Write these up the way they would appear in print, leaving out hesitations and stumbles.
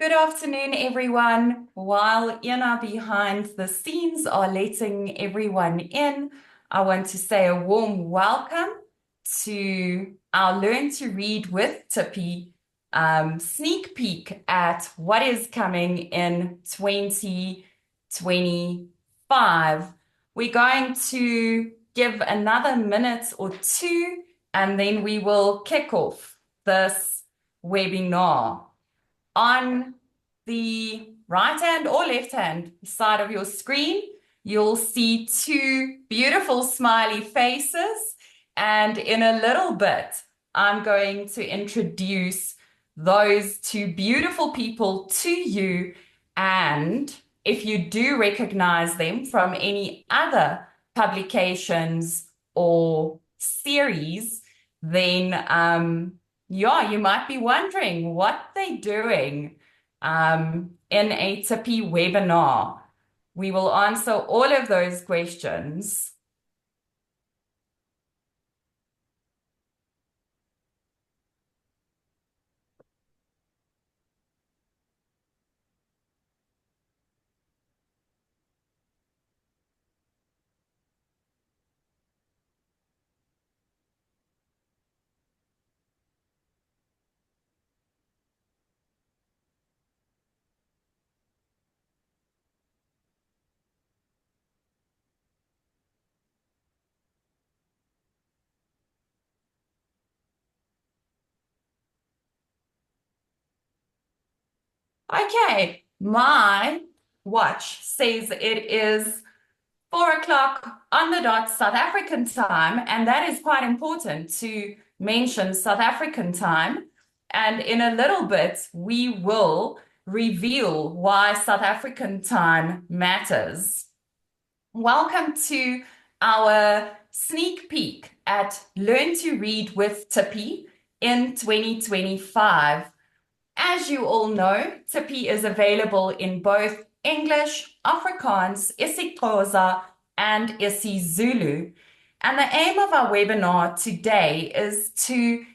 Good afternoon, everyone. While Ina behind the scenes are letting everyone in, I want to say a warm welcome to our Learn to Read with Tippie sneak peek at what is coming in 2025. We're going to give another minute or two, and then we will kick off this webinar. On the right hand or left hand side of your screen, you'll see two beautiful smiley faces. And in a little bit, I'm going to introduce those two beautiful people to you. And if you do recognize them from any other publications or series, then yeah, you might be wondering what they're doing in a Tippie webinar. We will answer all of those questions. Okay, my watch says it is 4 o'clock on the dot South African time, and that is quite important to mention South African time. And in a little bit, we will reveal why South African time matters. Welcome to our sneak peek at Learn to Read with Tippie in 2025. As you all know, Tippie is available in both English, Afrikaans, isiXhosa, and isiZulu. And the aim of our webinar today is to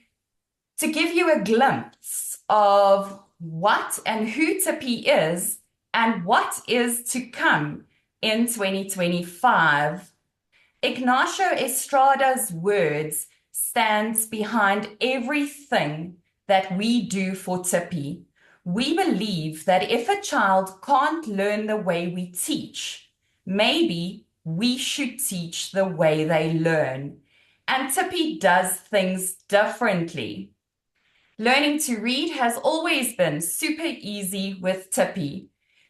give you a glimpse of what and who Tippie is and what is to come in 2025. Ignacio Estrada's words stands behind everything that we do for Tippie. We believe that if a child can't learn the way we teach, maybe we should teach the way they learn. And Tippie does things differently. Learning to read has always been super easy with Tippie.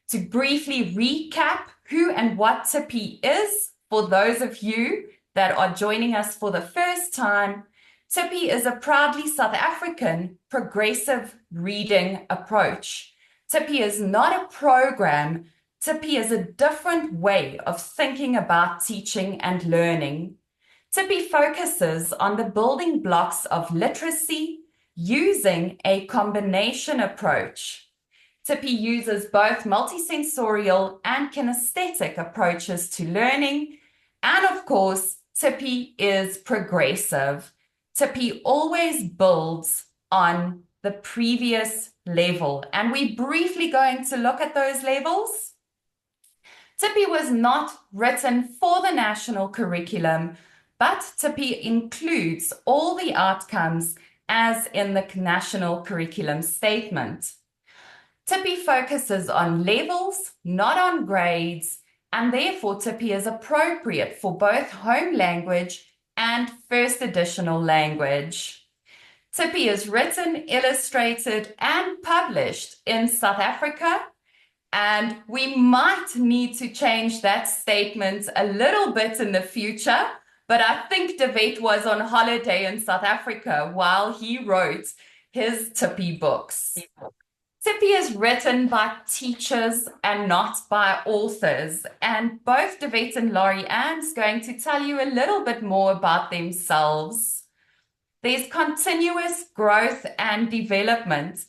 To briefly recap who and what Tippie is, for those of you that are joining us for the first time, Tippie is a proudly South African progressive reading approach. Tippie is not a program. Tippie is a different way of thinking about teaching and learning. Tippie focuses on the building blocks of literacy using a combination approach. Tippie uses both multisensorial and kinesthetic approaches to learning. And of course, Tippie is progressive. Tippie always builds on the previous level. And we're briefly going to look at those levels. Tippie was not written for the national curriculum, but Tippie includes all the outcomes as in the national curriculum statement. Tippie focuses on levels, not on grades, and therefore Tippie is appropriate for both home language and first additional language. Tippie is written, illustrated, and published in South Africa, and we might need to change that statement a little bit in the future, but I think De Wet was on holiday in South Africa while he wrote his Tippie books. Tippie is written by teachers and not by authors, and both De Wet and Laurie Ann's going to tell you a little bit more about themselves. There's continuous growth and development,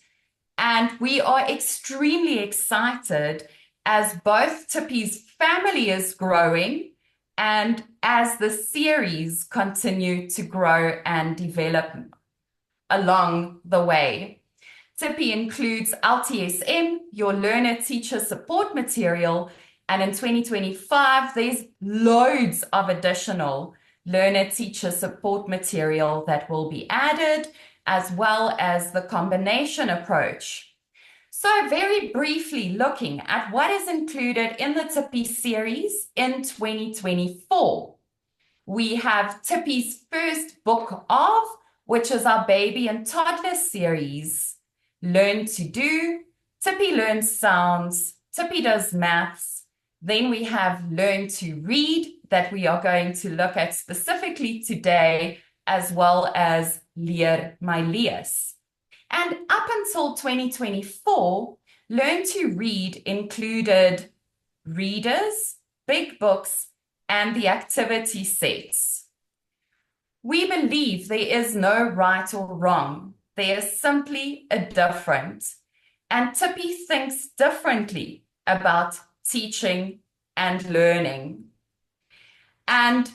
and we are extremely excited as both Tippie's family is growing and as the series continue to grow and develop along the way. Tippie includes LTSM, your learner teacher support material, and in 2025, there's loads of additional learner teacher support material that will be added, as well as the combination approach. So, very briefly looking at what is included in the Tippie series in 2024. We have Tippie's first book of, which is our baby and toddler series. Learn to do, Tippie learns sounds, Tippie does maths. Then we have Learn to read that we are going to look at specifically today, as well as Leer my lees. And up until 2024, Learn to read included readers, big books, and the activity sets. We believe there is no right or wrong. There is simply a difference. And Tippie thinks differently about teaching and learning. And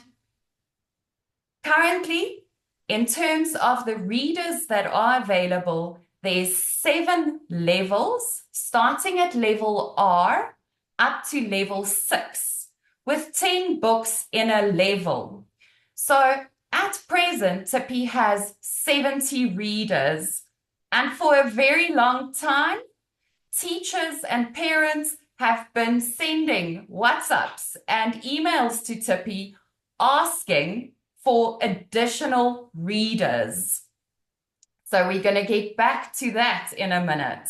currently, in terms of the readers that are available, there's 7 levels, starting at level R up to level 6, with 10 books in a level. So at present, Tippie has 70 readers, and for a very long time, teachers and parents have been sending WhatsApps and emails to Tippie asking for additional readers. So we're going to get back to that in a minute.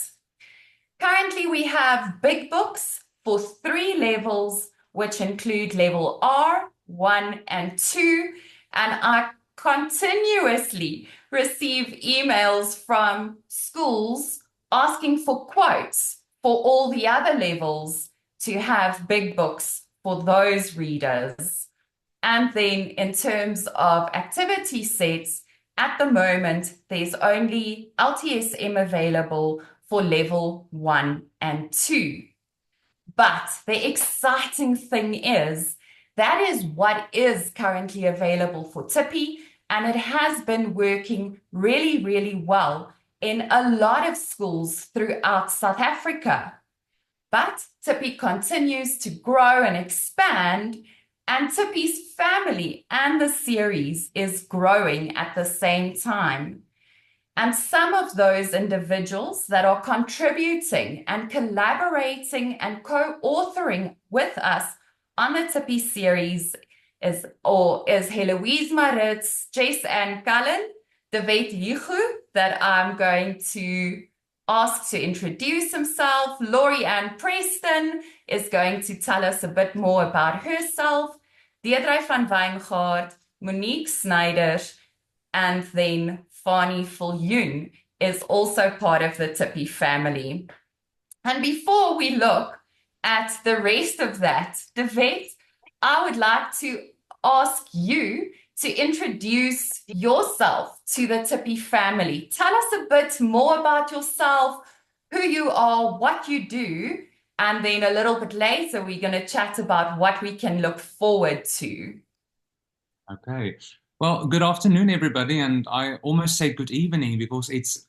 Currently, we have big books for 3 levels, which include level R, 1 and 2, and I continuously receive emails from schools asking for quotes for all the other levels to have big books for those readers. And then in terms of activity sets, at the moment, there's only LTSM available for level 1 and 2. But the exciting thing is that is what is currently available for Tippie, and it has been working really, really well in a lot of schools throughout South Africa. But Tippie continues to grow and expand, and Tippie's family and the series is growing at the same time. And some of those individuals that are contributing and collaborating and co-authoring with us on the Tippie series is Heloise Maritz, Jess Ann Cullen, David Yichu, that I'm going to ask to introduce himself. Laurie Ann Preston is going to tell us a bit more about herself. Deirdre van Wijngaard, Monique Snyder, and then Fani Viljoen is also part of the Tippie family. And before we look at the rest of that, David, I would like to ask you to introduce yourself to the Tippie family. Tell us a bit more about yourself, who you are, what you do, and then a little bit later, we're going to chat about what we can look forward to. Okay. Well, good afternoon, everybody. And I almost say good evening because it's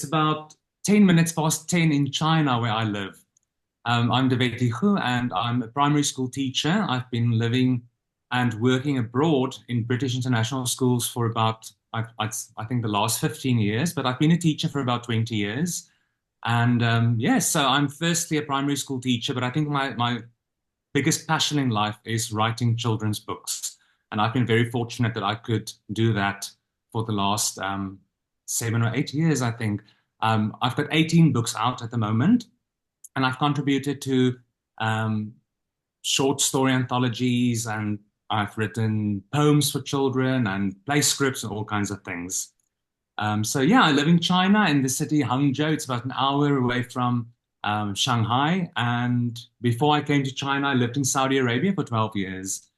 about 10 minutes past 10 in China where I live. I'm David Hu, and I'm a primary school teacher. I've been living and working abroad in British international schools for about, I think, the last 15 years, but I've been a teacher for about 20 years. And yes, so I'm firstly a primary school teacher, but I think my biggest passion in life is writing children's books. And I've been very fortunate that I could do that for the last 7 or 8 years, I think. I've got 18 books out at the moment, and I've contributed to short story anthologies, and I've written poems for children and play scripts and all kinds of things. So yeah, I live in China in the city Hangzhou. It's about an hour away from Shanghai. And before I came to China, I lived in Saudi Arabia for 12 years.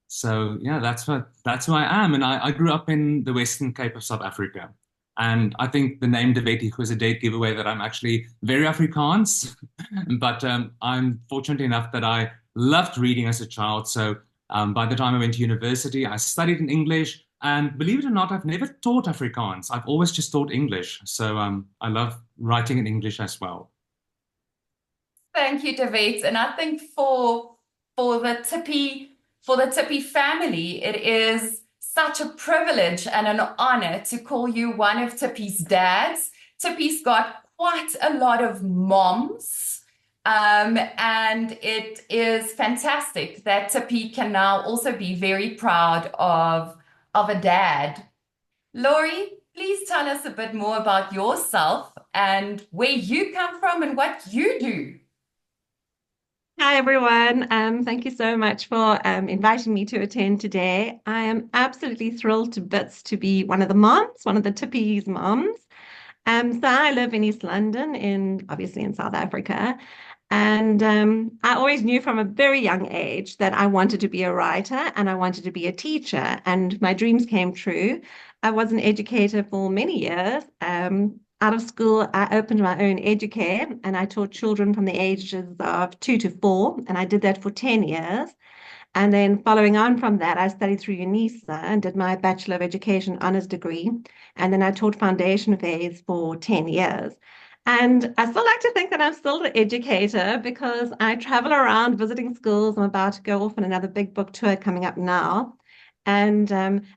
So yeah, that's who I am. And I grew up in the Western Cape of South Africa. And I think the name Deveti was a dead giveaway that I'm actually very Afrikaans. But I'm fortunate enough that I loved reading as a child. So by the time I went to university, I studied in English. And believe it or not, I've never taught Afrikaans. I've always just taught English. So I love writing in English as well. Thank you, David. And I think for the Tippie family, it is such a privilege and an honor to call you one of Tippie's dads. Tippie's got quite a lot of moms, and it is fantastic that Tippie can now also be very proud of a dad. Laurie, please tell us a bit more about yourself and where you come from and what you do. Hi, everyone. Thank you so much for inviting me to attend today. I am absolutely thrilled to bits to be one of the moms, one of the Tippie's moms. So I live in East London, obviously in South Africa, and I always knew from a very young age that I wanted to be a writer and I wanted to be a teacher, and my dreams came true. I was an educator for many years. Out of school, I opened my own educare and I taught children from the ages of 2 to 4, and I did that for 10 years. And then following on from that, I studied through UNISA and did my Bachelor of Education honors degree. And then I taught foundation phase for 10 years. And I still like to think that I'm still an educator because I travel around visiting schools. I'm about to go off on another big book tour coming up now. And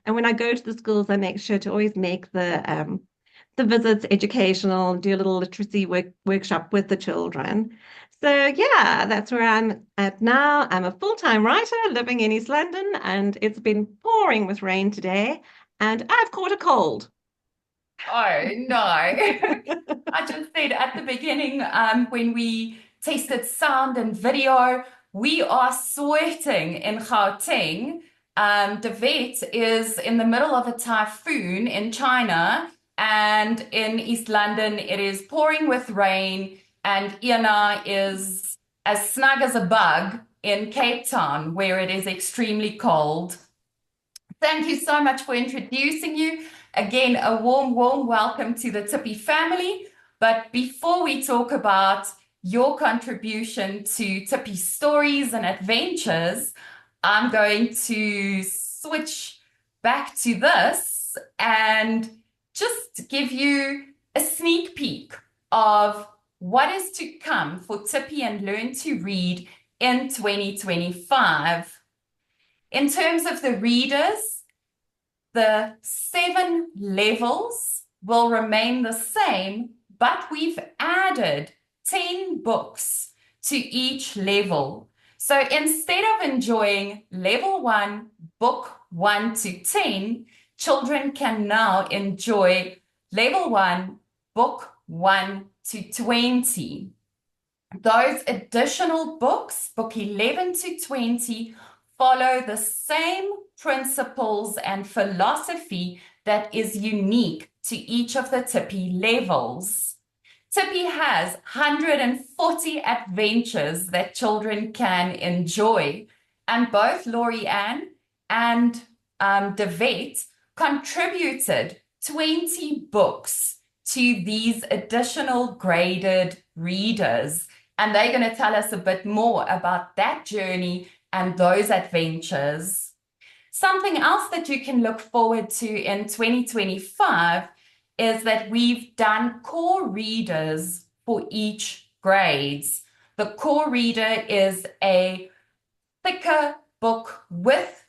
when I go to the schools, I make sure to always make the visits educational, do a little literacy workshop with the children. So yeah, that's where I'm at now. I'm a full-time writer living in East London, and it's been pouring with rain today, and I've caught a cold. Oh no. I just said at the beginning, when we tested sound and video, we are sweating in Gauteng. De Wet is in the middle of a typhoon in China, and in East London, it is pouring with rain, and Iana is as snug as a bug in Cape Town, where it is extremely cold. Thank you so much for introducing you. Again, a warm, warm welcome to the Tippie family. But before we talk about your contribution to Tippie stories and adventures, I'm going to switch back to this and just give you a sneak peek of what is to come for Tippie and Learn to Read in 2025. In terms of the readers, the 7 levels will remain the same, but we've added 10 books to each level. So instead of enjoying level 1, book 1 to 10, children can now enjoy level 1, book 1 to 20. Those additional books, book 11 to 20, follow the same principles and philosophy that is unique to each of the Tippie levels. Tippie has 140 adventures that children can enjoy, and both Laurie Ann and De Wet contributed 20 books to these additional graded readers. And they're going to tell us a bit more about that journey and those adventures. Something else that you can look forward to in 2025 is that we've done core readers for each grades. The core reader is a thicker book with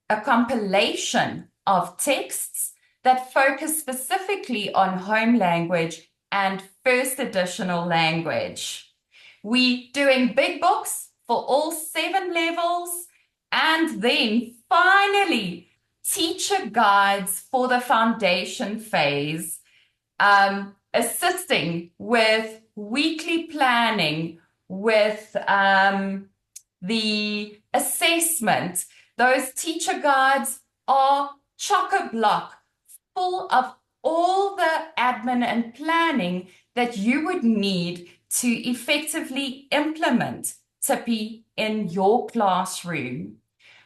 a compilation of texts that focus specifically on home language and first additional language. We're doing big books for all 7 levels, and then finally teacher guides for the foundation phase, assisting with weekly planning, with the assessment. Those teacher guides are chock-a-block, full of all the admin and planning that you would need to effectively implement Tippie in your classroom.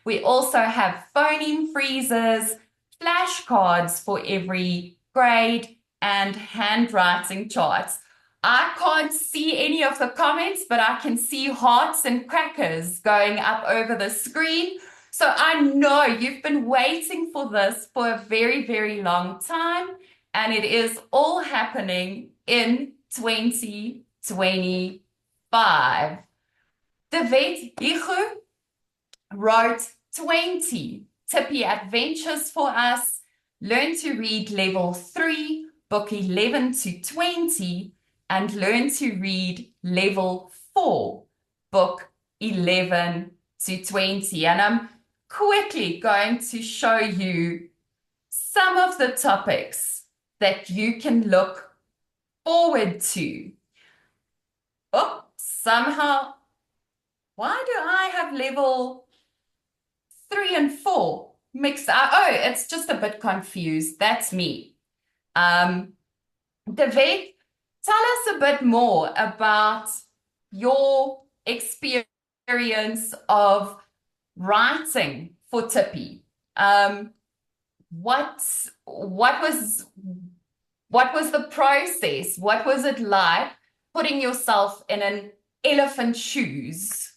We also have phoneme freezers, flashcards for every grade, and handwriting charts. I can't see any of the comments, but I can see hearts and crackers going up over the screen. So I know you've been waiting for this for a very, very long time, and it is all happening in 2025. David Hichu wrote 20 Tippie adventures for us, learn to read level 3, book 11 to 20, and learn to read level 4, book 11 to 20. And I'm quickly going to show you some of the topics that you can look forward to. Oh, somehow, why do I have level 3 and 4 mixed up? Oh, it's just a bit confused. That's me. David, tell us a bit more about your experience of writing for Tippie. What was the process? What was it like putting yourself in an elephant's shoes?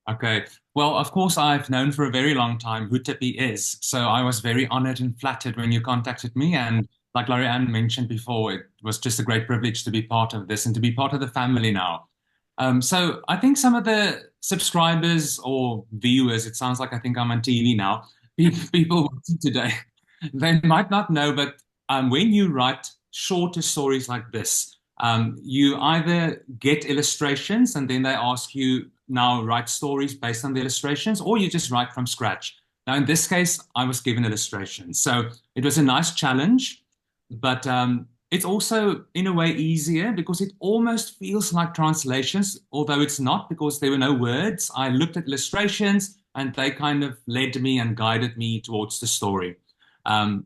Okay. Well, of course, I've known for a very long time who Tippie is. So I was very honored and flattered when you contacted me. And like Lorianne mentioned before, it was just a great privilege to be part of this and to be part of the family now. So I think some of the subscribers or viewers, it sounds like I think I'm on TV now, people watching today, they might not know, but when you write shorter stories like this, you either get illustrations and then they ask you now write stories based on the illustrations, or you just write from scratch. Now, in this case, I was given illustrations. So it was a nice challenge, but it's also, in a way, easier because it almost feels like translations, although it's not because there were no words. I looked at illustrations and they kind of led me and guided me towards the story.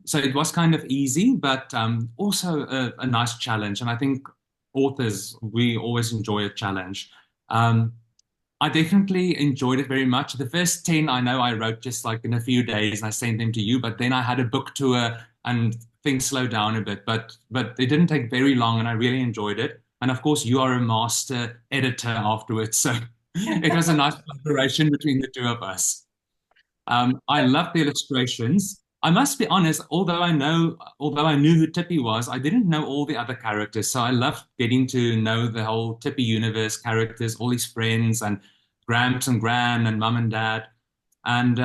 So it was kind of easy, but also a nice challenge. And I think authors, we always enjoy a challenge. I definitely enjoyed it very much. The first 10 I know I wrote just like in a few days and I sent them to you, but then I had a book tour and things slowed down a bit, but it didn't take very long and I really enjoyed it. And of course, you are a master editor afterwards, so it was a nice collaboration between the two of us. I love the illustrations. I must be honest, although I knew who Tippie was, I didn't know all the other characters. So I loved getting to know the whole Tippie universe characters, all his friends, and Gramps and Gran and Mum and Dad. And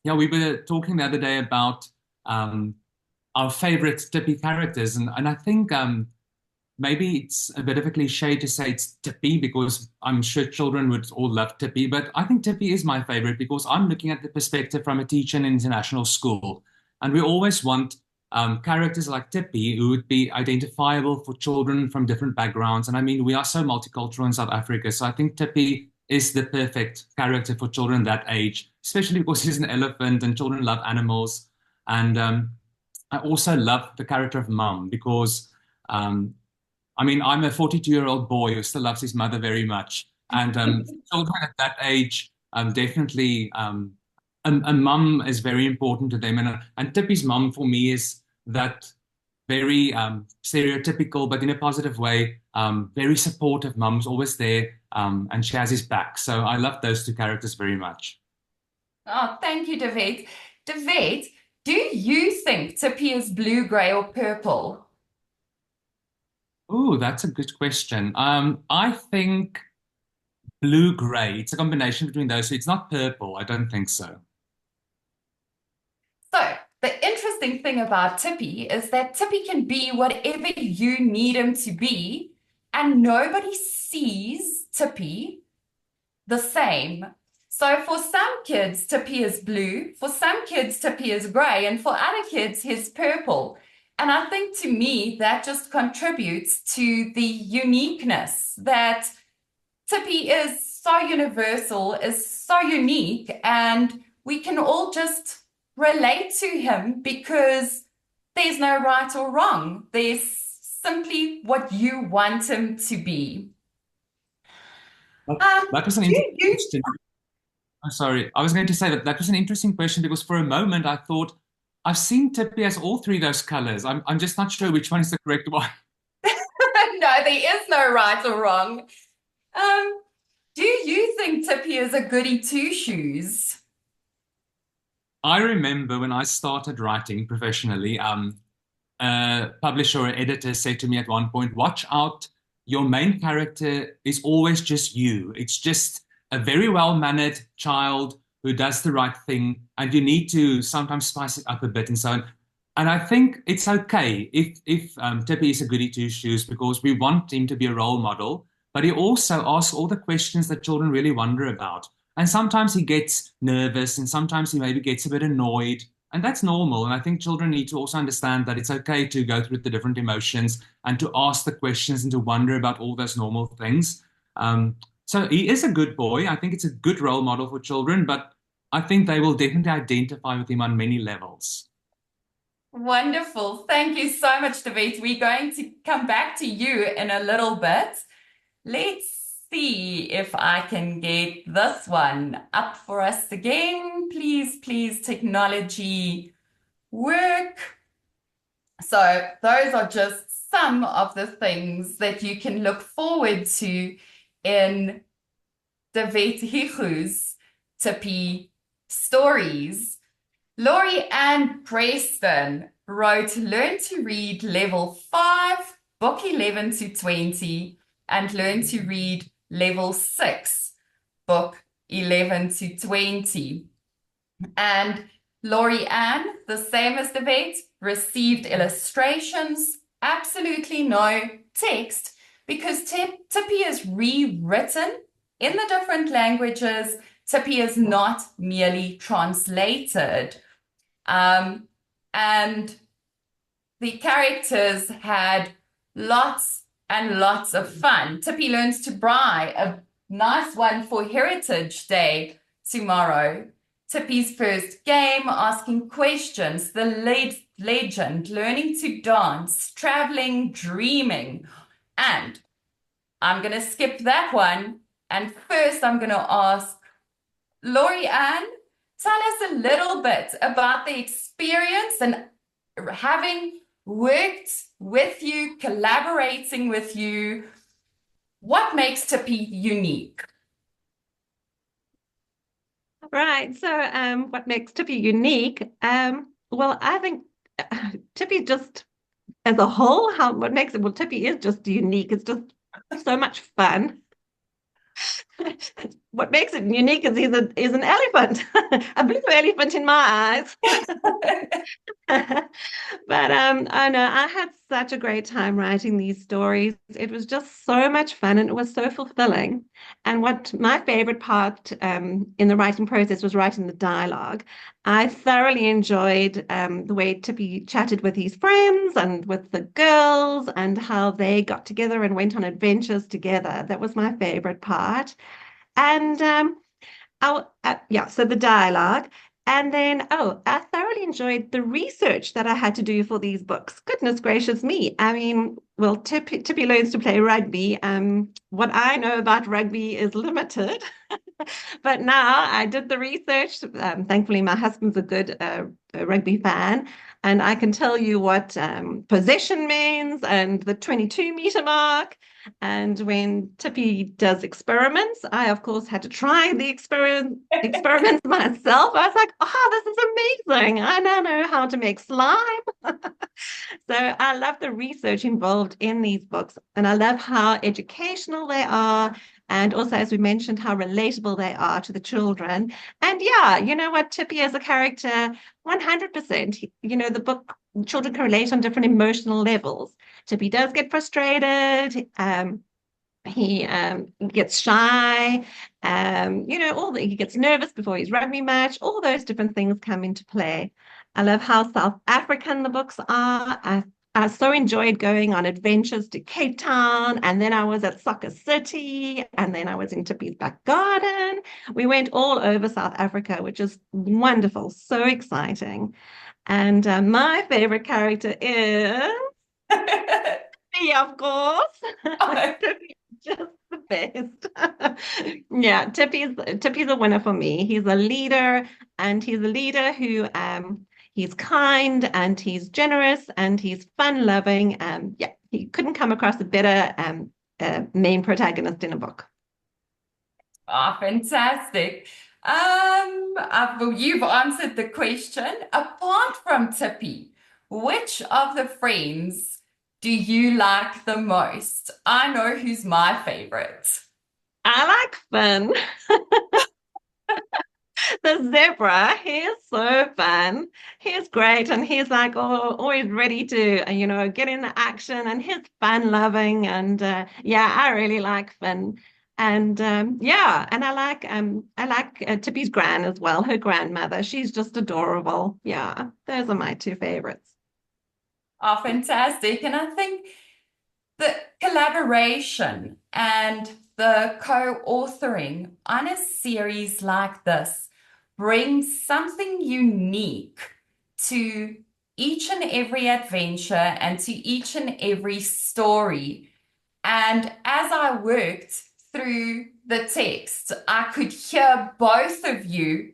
yeah, we were talking the other day about our favorite Tippie characters, and I think maybe it's a bit of a cliche to say it's Tippie because I'm sure children would all love Tippie, but I think Tippie is my favorite because I'm looking at the perspective from a teacher in an international school. And we always want characters like Tippie who would be identifiable for children from different backgrounds. And I mean, we are so multicultural in South Africa. So I think Tippie is the perfect character for children that age, especially because he's an elephant and children love animals. And I also love the character of Mum because I mean, I'm a 42-year-old boy who still loves his mother very much. And children at that age, definitely, a mum is very important to them. And Tippie's mum for me is that very stereotypical, but in a positive way, very supportive mum's always there, and she has his back. So I love those two characters very much. Oh, thank you, David. David, do you think Tippie is blue, gray, or purple? Oh, that's a good question. I think blue-gray. It's a combination between those. So it's not purple. I don't think so. So, the interesting thing about Tippie is that Tippie can be whatever you need him to be, and nobody sees Tippie the same. So, for some kids, Tippie is blue, for some kids, Tippie is gray, and for other kids, he's purple. And I think to me, that just contributes to the uniqueness that Tippie is so universal, is so unique, and we can all just relate to him because there's no right or wrong. There's simply what you want him to be. That was an Do interesting you? question. I'm sorry. I was going to say that was an interesting question because for a moment I thought I've seen Tippy as all three of those colors. I'm just not sure which one is the correct one. No, there is no right or wrong. Um, do you think Tippy is a goody two shoes? I remember when I started writing professionally, a publisher or editor said to me at one point, watch out, your main character is always just you. It's just a very well-mannered child who does the right thing, and you need to sometimes spice it up a bit and so on. And I think it's okay if Tippy is a goody two-shoes because we want him to be a role model, but he also asks all the questions that children really wonder about. And sometimes he gets nervous, and sometimes he maybe gets a bit annoyed, and that's normal. And I think children need to also understand that it's okay to go through the different emotions and to ask the questions and to wonder about all those normal things. So he is a good boy. I think it's a good role model for children, but I think they will definitely identify with him on many levels. Wonderful. Thank you so much, David. We're going to come back to you in a little bit. Let's see if I can get this one up for us again. Please, please, technology work. So those are just some of the things that you can look forward to in David Hichu's Tippie stories. Laurie Ann Preston wrote Learn to Read Level 5, Book 11 to 20, and Learn to Read Level 6, Book 11 to 20. And Laurie Ann, the same as the vet, received illustrations, absolutely no text, because Tippie is rewritten in the different languages. Tippie is not merely translated. And the characters had lots and lots of fun. Tippie learns to braai, a nice one for Heritage Day tomorrow. Tippie's first game, asking questions, the legend, learning to dance, traveling, dreaming. And I'm going to skip that one. And first, I'm going to ask Laurie Ann, tell us a little bit about the experience and having worked with you, collaborating with you. What makes Tippie unique? Right. So, what makes Tippie unique? Well, I think Tippie just as a whole, what makes it, well, Tippie is just unique. It's just so much fun. What makes it unique is he's an elephant, a blue elephant in my eyes. But I know I had such a great time writing these stories. It was just so much fun and it was so fulfilling. And what my favorite part in the writing process was writing the dialogue. I thoroughly enjoyed the way Tippie chatted with his friends and with the girls and how they got together and went on adventures together. That was my favorite part. And yeah, so the dialogue. And then, oh, I thoroughly enjoyed the research that I had to do for these books. Goodness gracious me. I mean, well, Tippie learns to play rugby. What I know about rugby is limited. But now I did the research. Thankfully, my husband's a good rugby fan, and I can tell you what possession means and the 22-meter mark. And when Tippie does experiments, I, of course, had to try the experiments myself. I was like, oh, this is amazing. I now know how to make slime. So I love the research involved in these books, and I love how educational they are, and also, as we mentioned, how relatable they are to the children. And yeah, you know what, Tippie as a character, 100%. The book, children can relate on different emotional levels. Tippie does get frustrated. He gets shy. He gets nervous before his rugby match. All those different things come into play. I love how South African the books are. I so enjoyed going on adventures to Cape Town, and then I was at Soccer City, and then I was in Tippie's back garden. We went all over South Africa, which is wonderful, so exciting. And my favorite character is me, of course. Tippie is just the best. Yeah, Tippie's a winner for me. He's a leader, and he's a leader who he's kind and he's generous and he's fun-loving. Yeah, he couldn't come across a better main protagonist in a book. Ah, fantastic. Well, you've answered the question. Apart from Tippie, which of the friends do you like the most? I know who's my favorite. I like Finn. The zebra, he's so fun. He's great, and he's like always ready to, get in the action, and he's fun loving. And yeah, I really like Finn. And yeah, and I like Tippy's gran as well, her grandmother. She's just adorable. Yeah, those are my two favorites. Oh, fantastic. And I think the collaboration and the co-authoring on a series like this brings something unique to each and every adventure and to each and every story. And as I worked through the text, I could hear both of you,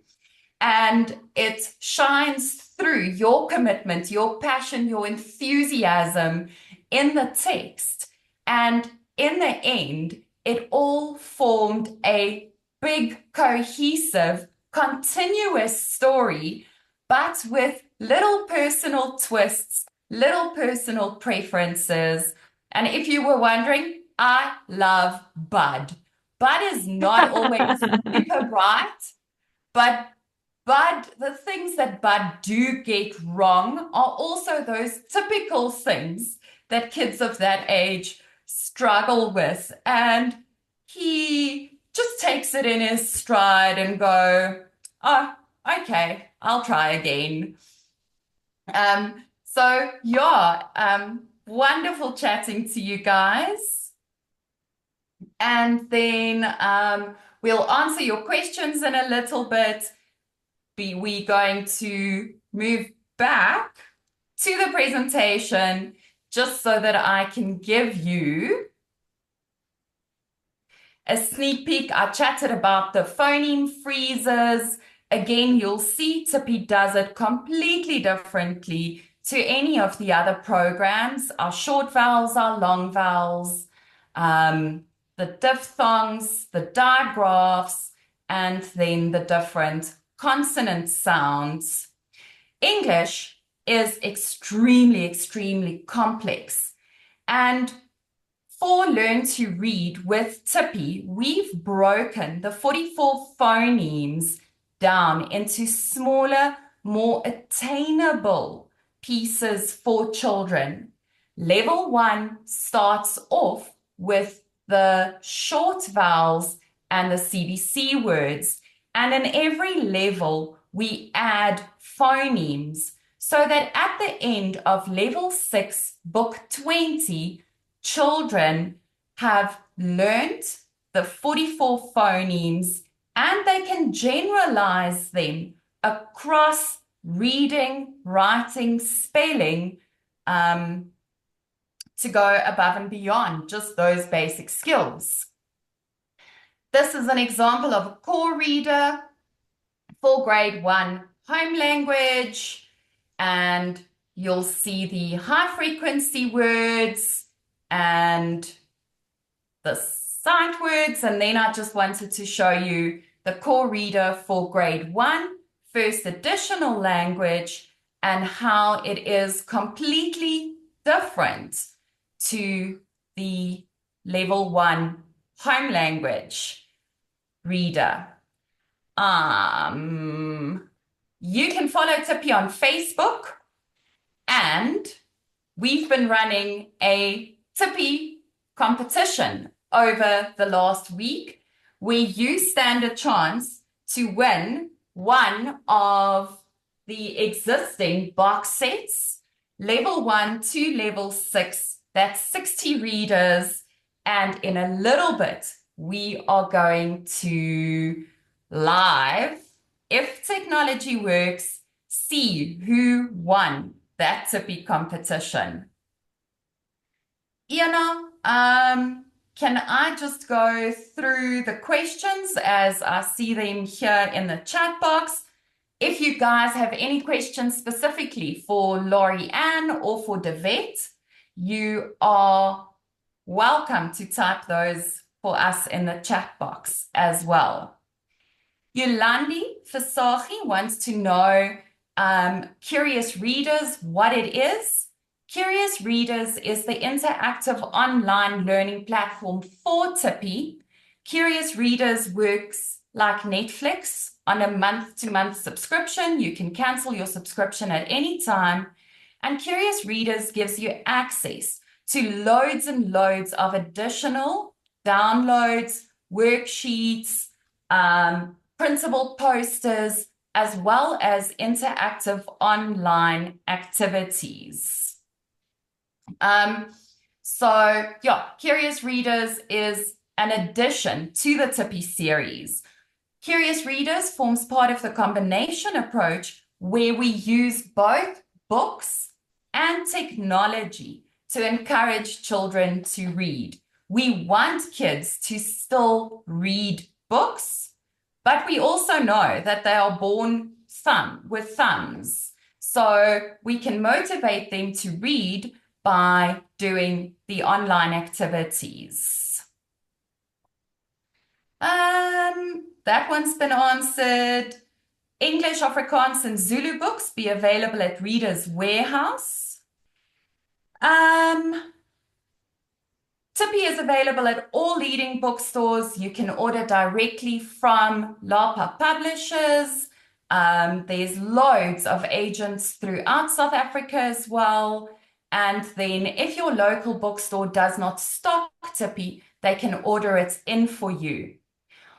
and it shines through your commitment, your passion, your enthusiasm in the text. And in the end, it all formed a big, cohesive, continuous story, but with little personal twists, little personal preferences. And if you were wondering, I love Bud. Bud is not always super bright, but the things that Bud do get wrong are also those typical things that kids of that age struggle with. And he just takes it in his stride and go, oh, okay, I'll try again. So yeah, wonderful chatting to you guys. And then we'll answer your questions in a little bit. We going to move back to the presentation just so that I can give you a sneak peek. I chatted about the phoneme freezes. Again, you'll see Tippie does it completely differently to any of the other programs. Our short vowels, our long vowels, the diphthongs, the digraphs, and then the different consonant sounds. English is extremely, extremely complex. And for Learn to Read with Tippie, we've broken the 44 phonemes down into smaller, more attainable pieces for children. Level 1 starts off with the short vowels and the CBC words. And in every level, we add phonemes so that at the end of level 6, book 20, children have learnt the 44 phonemes and they can generalize them across reading, writing, spelling, to go above and beyond just those basic skills. This is an example of a core reader for grade 1 home language, and you'll see the high frequency words and the sight words. And then I just wanted to show you the core reader for grade 1 first additional language and how it is completely different to the level 1 home language reader. You can follow Tippie on Facebook, and we've been running a Tippie competition over the last week where you stand a chance to win one of the existing box sets, level 1 to level 6. That's 60 readers. And in a little bit, we are going to live, if technology works, see who won that Tippie competition. Iana, can I just go through the questions as I see them here in the chat box? If you guys have any questions specifically for Laurie Ann or for Devette, you are welcome to type those for us in the chat box as well. Yolandi Fasahi wants to know, Curious Readers, what it is. Curious Readers is the interactive online learning platform for Tippie. Curious Readers works like Netflix on a month-to-month subscription. You can cancel your subscription at any time. And Curious Readers gives you access to loads and loads of additional downloads, worksheets, printable posters, as well as interactive online activities. So yeah, Curious Readers is an addition to the Tippie series. Curious Readers forms part of the combination approach where we use both books and technology to encourage children to read. We want kids to still read books, but we also know that they are born with thumbs. So we can motivate them to read by doing the online activities. That one's been answered. English, Afrikaans, and Zulu books be available at Reader's Warehouse. Tippie is available at all leading bookstores. You can order directly from Lapa Publishers. There's loads of agents throughout South Africa as well. And then if your local bookstore does not stock Tippie, they can order it in for you.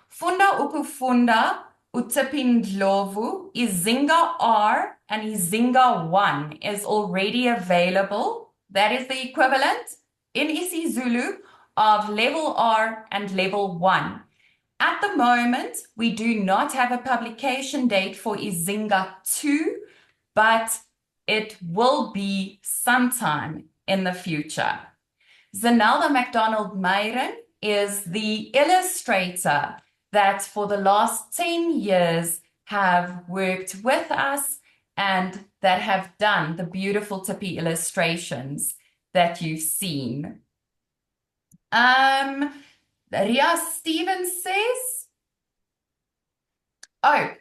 Funda ukufunda uTippie Ndlovu, Izinga R and Izinga 1 is already available. That is the equivalent in isiZulu of level R and level 1. At the moment, we do not have a publication date for Izinga 2, but it will be sometime in the future. Zanelda MacDonald Meyron is the illustrator that for the last 10 years have worked with us and that have done the beautiful Tippie illustrations that you've seen. Ria Stevens says, I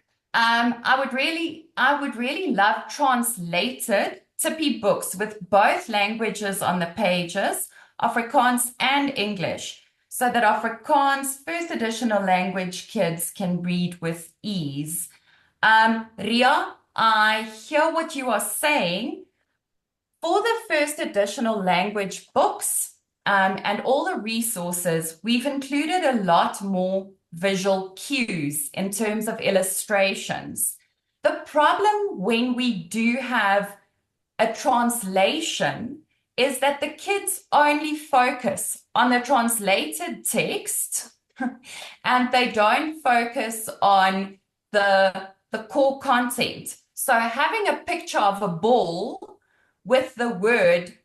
would really love translated Tippie books with both languages on the pages, Afrikaans and English, so that Afrikaans first additional language kids can read with ease. Ria, I hear what you are saying. For the first additional language books and all the resources, we've included a lot more visual cues in terms of illustrations. The problem when we do have a translation is that the kids only focus on the translated text and they don't focus on the core content. So having a picture of a ball with the word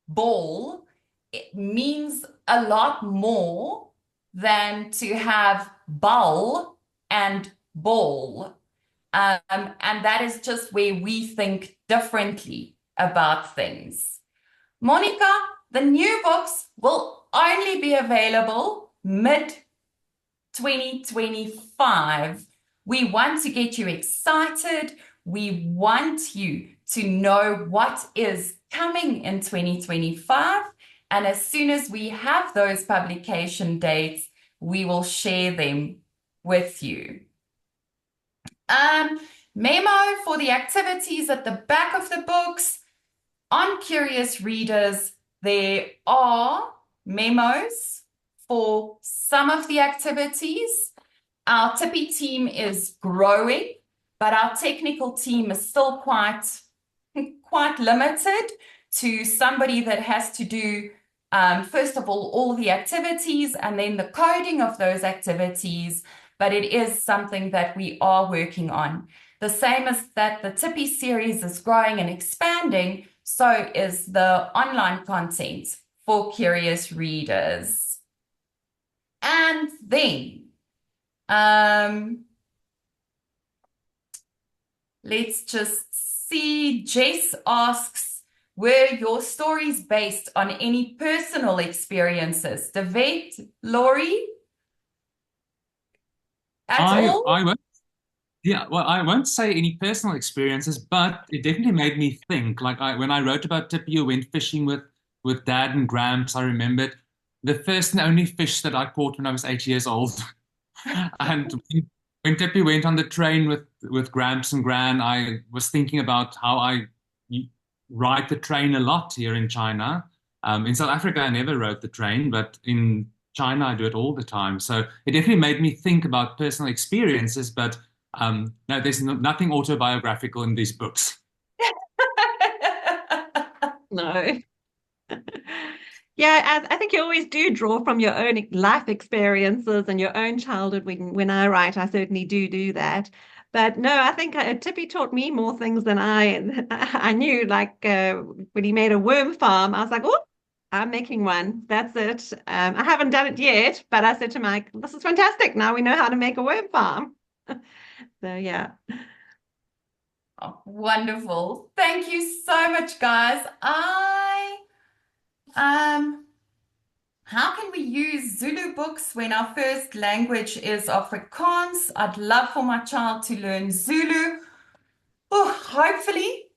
ball, it means a lot more than to have ball and ball. And that is just where we think differently about things. Monica, the new books will only be available mid-2025. We want to get you excited. We want you to know what is coming in 2025. And as soon as we have those publication dates, we will share them with you. Memo for the activities at the back of the books. On Curious Readers, there are memos for some of the activities. Our Tippie team is growing, but our technical team is still quite limited to somebody that has to do, first of all the activities and then the coding of those activities, but it is something that we are working on. The same as that the Tippie series is growing and expanding, so is the online content for Curious Readers. And then, let's just see. Jess asks, were your stories based on any personal experiences? Devet, Laurie? at I all? won't, yeah, well, I won't say any personal experiences, but it definitely made me think. Like when I wrote about Tippy, who went fishing with Dad and Gramps, I remembered the first and only fish that I caught when I was 8 years old. And when Tippy went on the train with Gramps and Gran, I was thinking about how I ride the train a lot here in China. In South Africa, I never rode the train, but in China, I do it all the time. So it definitely made me think about personal experiences, but no, there's nothing autobiographical in these books. No. Yeah, I think you always do draw from your own life experiences and your own childhood. When I write, I certainly do that. But no, I think Tippy taught me more things than I knew. Like when he made a worm farm, I was like, oh, I'm making one. That's it. I haven't done it yet, but I said to Mike, this is fantastic. Now we know how to make a worm farm. So yeah. Oh, wonderful. Thank you so much, guys. Um, how can we use Zulu books when our first language is Afrikaans? I'd love for my child to learn Zulu. Oh, hopefully,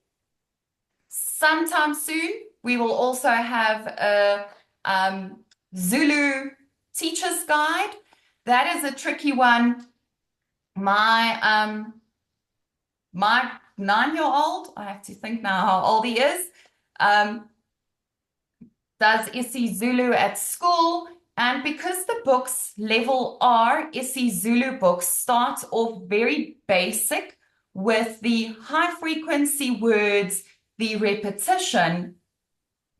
sometime soon, we will also have a Zulu teacher's guide. That is a tricky one. My 9-year-old, I have to think now how old he is, um, does isiZulu at school. And because the books level R isiZulu books starts off very basic with the high frequency words, the repetition,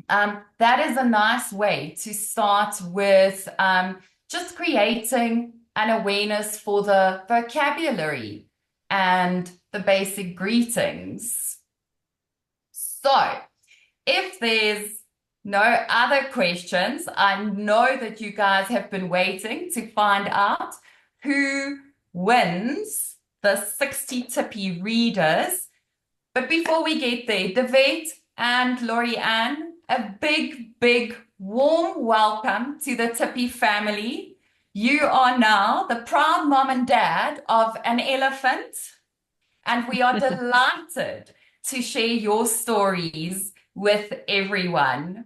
that is a nice way to start with just creating an awareness for the vocabulary and the basic greetings. So, if there's no other questions, I know that you guys have been waiting to find out who wins the 60 Tippy readers. But before we get there, Devet and Lori Ann, a big, warm welcome to the Tippy family. You are now the proud mom and dad of an elephant, and we are delighted to share your stories with everyone.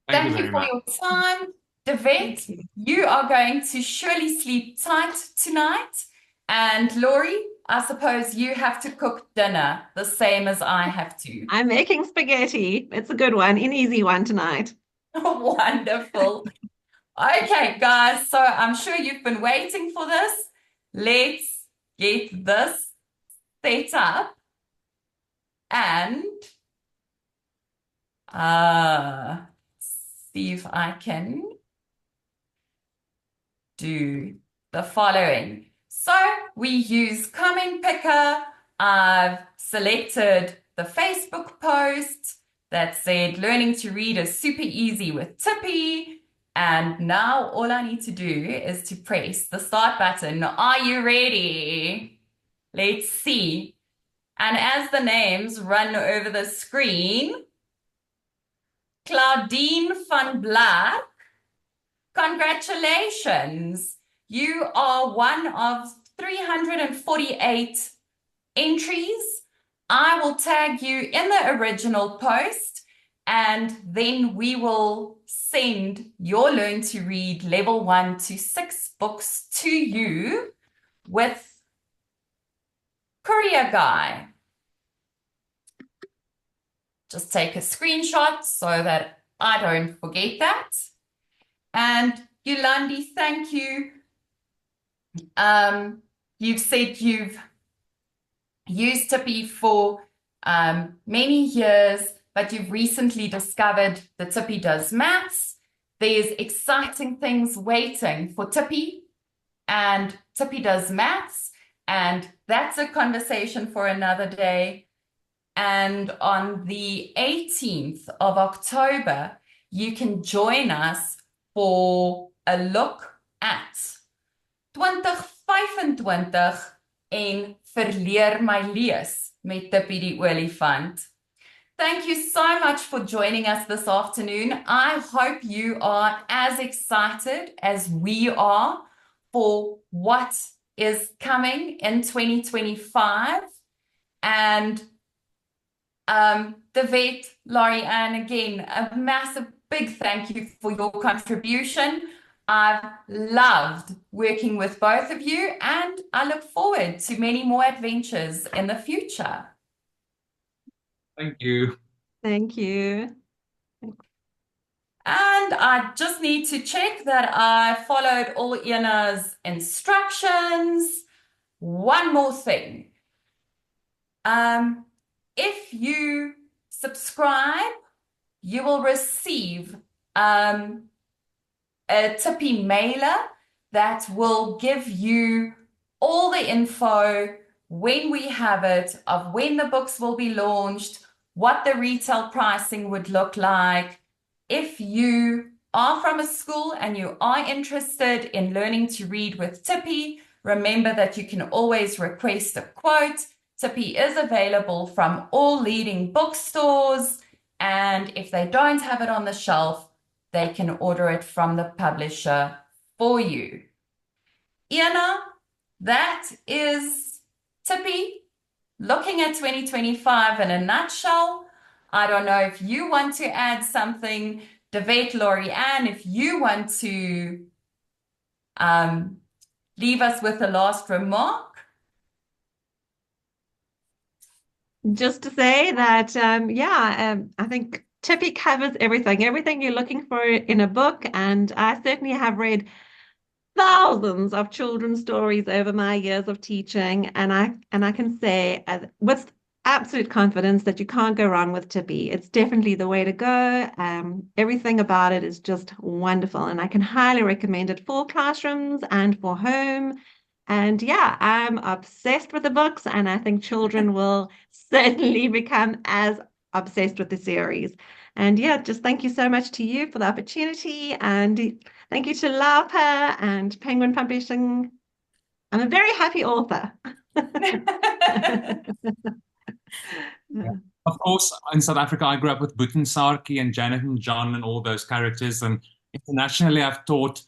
Thank you Thank you very for much. your time. Thank Devet, you. you are going to surely sleep tight tonight. And Lori, I suppose you have to cook dinner the same as I have to. I'm making spaghetti. It's a good one, an easy one tonight. Wonderful. Okay, guys, so I'm sure you've been waiting for this. Let's get this set up and see if I can do the following. So we use comment picker. I've selected the Facebook post that said learning to read is super easy with Tippy. And now all I need to do is to press the start button. Are you ready? Let's see. And as the names run over the screen, Claudine van Black, congratulations. You are one of 348 entries. I will tag you in the original post, and then we will send your Learn to Read level 1 to 6 books to you with Courier Guy. Just take a screenshot so that I don't forget that. And Yolandi, thank you. You've said you've used Tippy for many years, but you've recently discovered that Tippy does maths. There's exciting things waiting for Tippy, and Tippy does maths, and that's a conversation for another day. And on the 18th of October, you can join us for a look at 2025 en Verleer my lees met Tippie die olifant. Thank you so much for joining us this afternoon. I hope you are as excited as we are for what is coming in 2025. And the vet, Laurie Ann, again, a massive big thank you for your contribution. I've loved working with both of you, and I look forward to many more adventures in the future. Thank you. Thank you. And I just need to check that I followed all Ina's instructions. One more thing. If you subscribe, you will receive a Tippie mailer that will give you all the info when we have it, of when the books will be launched, what the retail pricing would look like. If you are from a school and you are interested in learning to read with Tippie, remember that you can always request a quote. Tippie is available from all leading bookstores, and if they don't have it on the shelf, they can order it from the publisher for you. Ina, that is Tippie looking at 2025 in a nutshell. I don't know if you want to add something, Devet, Laurie Ann, if you want to leave us with a last remark. Just to say that, I think Tippie covers everything you're looking for in a book. And I certainly have read thousands of children's stories over my years of teaching, and I can say with absolute confidence that you can't go wrong with Tippie. It's definitely the way to go. Everything about it is just wonderful, and I can highly recommend it for classrooms and for home. And yeah, I'm obsessed with the books, and I think children will certainly become as obsessed with the series. And yeah, just thank you so much to you for the opportunity, and thank you to Lauper and Penguin Publishing. I'm a very happy author. Yeah. Of course, in South Africa, I grew up with Boet and Sarkie and Janet and John and all those characters. And internationally, I've taught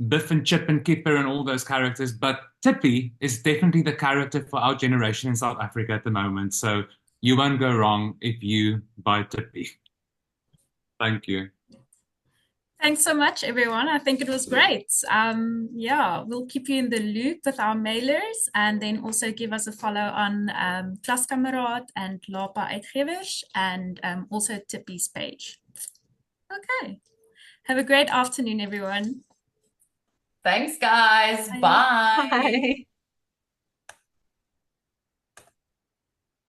Biff and Chip and Kipper and all those characters. But Tippie is definitely the character for our generation in South Africa at the moment. So you won't go wrong if you buy Tippie. Thank you. Thanks so much, everyone. I think it was great. Yeah, we'll keep you in the loop with our mailers, and then also give us a follow on Klaskameraad and Lapa Uitgewers, and also Tippie's page. Okay. Have a great afternoon, everyone. Thanks, guys. Bye. Bye. Bye.